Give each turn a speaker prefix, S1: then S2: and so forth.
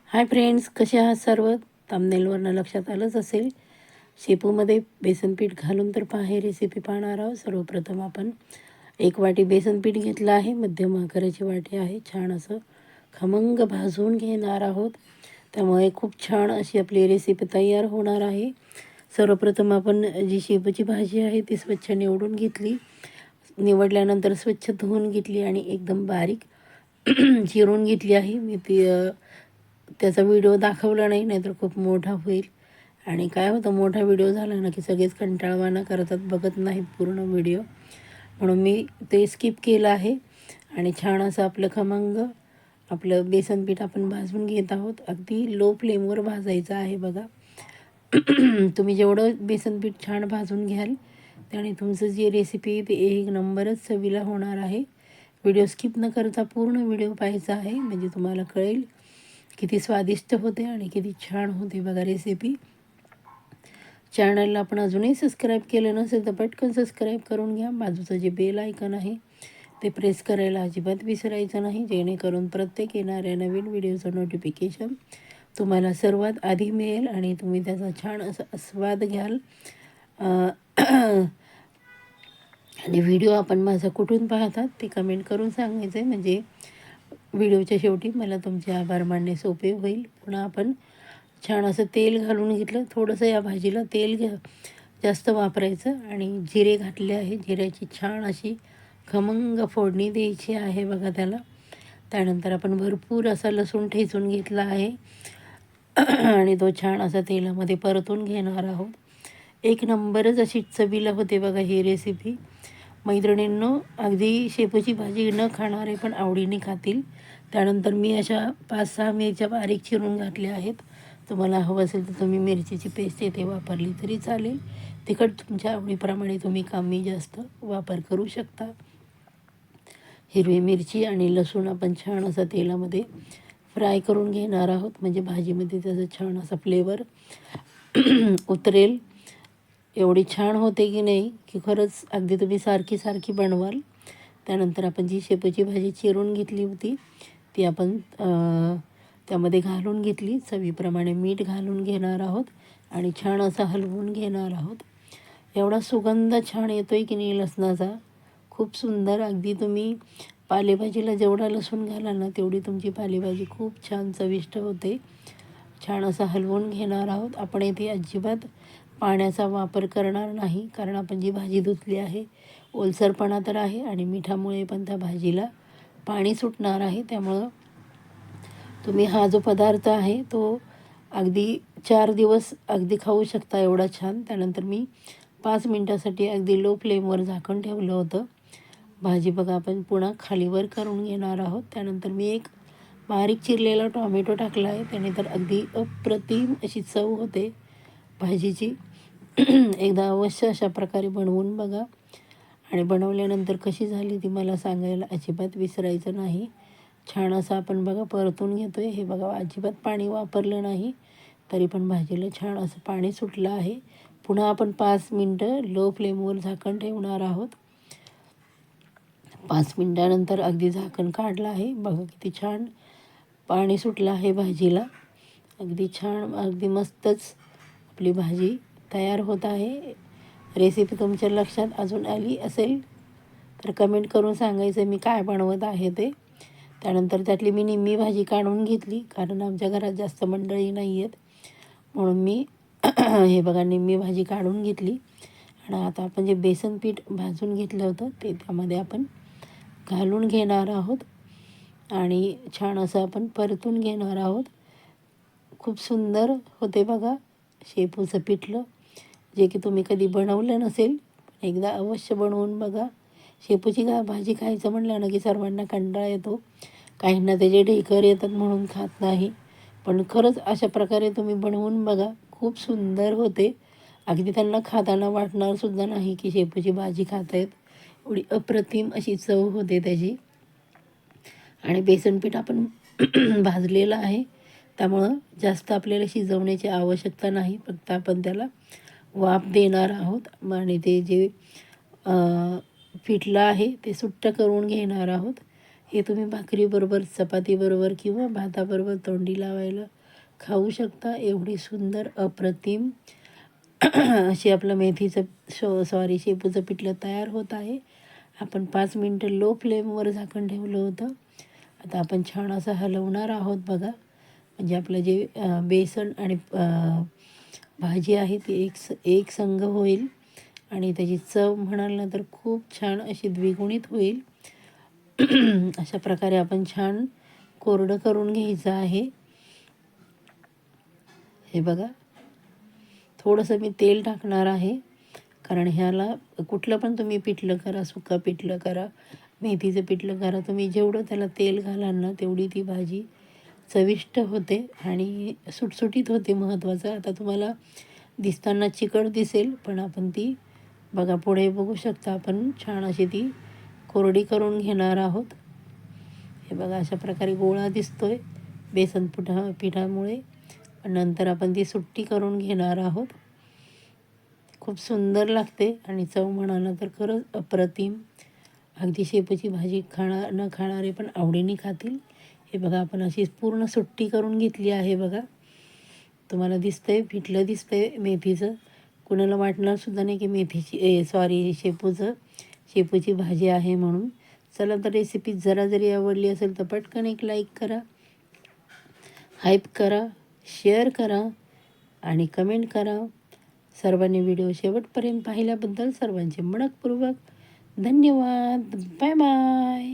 S1: Hi friends, कसे आहात सर्व? thumbnailवरनं लक्षात आलंच असेल. शेपूमध्ये बेसन पीठ घालून तर हे रेसिपी पाहणार आहोत. सर्वप्रथम आपण 1 वाटी बेसन पीठ घेतलं आहे. मध्यम आकाराची वाटी आहे. छान असं खमंग भाजून घेणार आहोत. त्यामुळे खूप छान अशी आपली रेसिपी तयार होणार आहे. सर्वप्रथम आपण जी शेपूची भाजी आहे ती स्वच्छ निवडून घेतली. निवडल्यानंतर स्वच्छ धुवून घेतली आणि एकदम बारीक चिरून घेतली आहे. मी ती त्याचा व्हिडिओ दाखवला नाही, नाहीतर खूप मोठा होईल. आणि काय होतं, मोठा व्हिडिओ झाला ना की सगळेच कंटाळवाणा करतात, बघत नाहीत पूर्ण व्हिडिओ. म्हणून मी ते स्किप केलं आहे. आणि छान असं आपलं खमंग आपलं बेसन पीठ आपण भाजून घेत आहोत. अगदी लो फ्लेमवर भाजायचं आहे बघा. तुम्ही जेवढं बेसन पीठ छान भाजून घ्याल त्याने तुमचं जी रेसिपी ते एक नंबरच चवीला होणार आहे. व्हिडिओ स्किप न करता पूर्ण व्हिडिओ पाहायचा आहे, म्हणजे तुम्हाला कळेल किती स्वादिष्ट होते आणि किती छान होते बघा रेसिपी. चॅनलला आपण अजूनही सबस्क्राईब केलं नसेल तर पटकन सबस्क्राईब करून घ्या. बाजूचं जे बेल आयकन आहे ते प्रेस करायला अजिबात विसरायचं नाही, जेणेकरून प्रत्येक येणाऱ्या नवीन व्हिडिओचं नोटिफिकेशन तुम्हाला सर्वात आधी मिळेल आणि तुम्ही त्याचा छान असा आस्वाद घ्याल. आणि व्हिडिओ आपण माझा कुठून पाहतात ते कमेंट करून सांगायचं आहे, म्हणजे व्हिडिओच्या शेवटी मला तुमचे आभार मानणे सोपे होईल. पुन्हा आपण छान असं तेल घालून घेतलं. थोडंसं या भाजीला तेल जास्त वापरायचं आणि जिरे घातले आहे. जिऱ्याची छान अशी खमंग फोडणी द्यायची आहे बघा त्याला. त्यानंतर आपण भरपूर असा लसूण ठेचून घेतला आहे आणि तो छान असा तेलामध्ये परतून घेणार आहोत. एक नंबरच अशी चवीला होते बघा ही रेसिपी. मैत्रिणींनो, अगदी शेपूची भाजी न खाणारे पण आवडीने खातील. त्यानंतर मी अशा 5-6 मिरच्या बारीक चिरून घातल्या आहेत. तुम्हाला हवं असेल तर तुम्ही मिरचीची पेस्ट येथे वापरली तरी चालेल. तिखट तुमच्या आवडीप्रमाणे तुम्ही कमी जास्त वापर करू शकता. हिरवी मिरची आणि लसूण आपण छान असा तेलामध्ये फ्राय करून घेणार आहोत, म्हणजे भाजीमध्ये त्याचा छान असा फ्लेवर उतरेल. एवढी छान होते की नाही की खरंच अगदी तुम्ही सारखी सारखी बनवाल. त्यानंतर आपण जी शेपूची भाजी चिरून घेतली होती ती आपण त्यामध्ये घालून घेतली. चवीप्रमाणे मीठ घालून घेणार आहोत आणि छान असं हलवून घेणार आहोत. एवढा सुगंध छान येतो आहे की नाही लसणाचा, खूप सुंदर. अगदी तुम्ही पालेभाजीला जेवढा लसूण घालाल ना तेवढी तुमची पालेभाजी खूप छान चविष्ट होते. छान असं हलवून घेणार आहोत. आपण येथे अजिबात पाण्याचा वापर करणार नाही, कारण आपण जी भाजी धुतली आहे ओलसरपणा तर आहे आणि मिठामुळे पण त्या भाजीला पाणी सुटणार आहे. त्यामुळं तुम्ही हा जो पदार्थ आहे तो अगदी 4 दिवस अगदी खाऊ शकता, एवढा छान. त्यानंतर मी 5 मिनटासाठी अगदी लो फ्लेमवर झाकण ठेवलं होतं. भाजी बघा आपण पुन्हा खालीवर करून घेणार आहोत. त्यानंतर मी एक बारीक चिरलेला टॉमॅटो टाकला आहे. त्याने तर अगदी अप्रतिम अशी चव होते भाजीची. एकदा अवश्य अशा प्रकारे बनवून बघा आणि बनवल्यानंतर कशी झाली ती मला सांगायला अजिबात विसरायचं नाही. छान असं आपण बघा परतून घेतो आहे. हे बघा, अजिबात पाणी वापरलं नाही तरी पण भाजीला छान असं पाणी सुटलं आहे. पुन्हा आपण 5 मिनटं लो फ्लेमवर झाकण ठेवणार आहोत. 5 मिनटानंतर अगदी झाकण काढलं आहे. बघा किती छान पाणी सुटलं आहे भाजीला. अगदी छान, अगदी मस्तच आपली भाजी तयार होत आहे. रेसिपी तुमच्या लक्षात अजून आली असेल तर कमेंट करून सांगायचं मी काय बनवत आहे ते. त्यानंतर त्यातली मी निम्मी भाजी काढून घेतली, कारण आमच्या घरात जास्त मंडळी नाही आहेत, म्हणून मी हे बघा निम्मी भाजी काढून घेतली. आणि आता आपण जे बेसन पीठ भाजून घेतलं होतं ते त्यामध्ये आपण घालून घेणार आहोत आणि छान असं आपण परतून घेणार आहोत. खूप सुंदर होते बघा शेपूचं पिठलं, जे की तुम्ही कधी बनवलं नसेल एकदा अवश्य बनवून बघा. शेपूची भाजी खायचं म्हणलं ना की सर्वांना कंटाळा येतो, काहींना त्याचे ढेकर येतात म्हणून खात नाही. पण खरंच अशा प्रकारे तुम्ही बनवून बघा, खूप सुंदर होते. अगदी त्यांना खाताना वाटणारसुद्धा नाही की शेपूची भाजी खात आहेत, एवढी अप्रतिम अशी चव होते त्याची. आणि बेसनपीठ आपण भाजलेलं आहे, त्यामुळं जास्त आपल्याला शिजवण्याची आवश्यकता नाही. फक्त आपण त्याला वाफ देणार आहोत आणि ते जे पिठलं आहे ते सुट्ट करून घेणार आहोत. हे तुम्ही भाकरीबरोबर, चपातीबरोबर किंवा भाताबरोबर तोंडी लावायला खाऊ शकता. एवढी सुंदर अप्रतिम अशी आपलं मेथीचं शेपूचं पिठलं तयार होत आहे. आपण 5 मिनटं लो फ्लेमवर झाकण ठेवलं होतं. आता आपण छान असं हलवणार आहोत बघा. म्हणजे आपलं जे बेसन आणि भाजी आहे ती एक संघ होईल आणि त्याची चव म्हणाल ना तर खूप छान अशी द्विगुणित होईल. अशा प्रकारे आपण छान कोरडं करून घ्यायचं आहे. हे बघा, थोडंसं मी तेल टाकणार आहे, कारण ह्याला कुठलं पण तुम्ही पिठलं करा, सुकं पिठलं करा, मेथीचं पिठलं करा, तुम्ही जेवढं त्याला तेल घालाल ना तेवढी ती भाजी चविष्ट होते आणि सुटसुटीत होते. महत्त्वाचं आता तुम्हाला दिसताना चिकट दिसेल, पण आपण ती बघा पुढे बघू शकता आपण छान अशी ती कोरडी करून घेणार आहोत. हे बघा अशा प्रकारे गोळा दिसतोय बेसन पिठामुळे. नंतर आपण ती सुट्टी करून घेणार आहोत. खूप सुंदर लागते आणि चव म्हणाला तर खरंच अप्रतिम. अगदी शेपूची भाजी न खाणारे पण आवडीने खातील. हे बघा आपण अशी पूर्ण सुट्टी करून घेतली आहे बघा. तुम्हाला दिसतंय पिठलं दिसतंय मेथीचं. कुणाला वाटणार सुद्धा नाही की शेपूची भाजी आहे म्हणून. चला तर रेसिपी जरा जरी आवडली असेल तर पटकन एक लाईक करा, हाईप करा, शेअर करा आणि कमेंट करा. सर्वांनी व्हिडिओ शेवटपर्यंत पाहिल्याबद्दल सर्वांचे मनःपूर्वक धन्यवाद. Bye bye.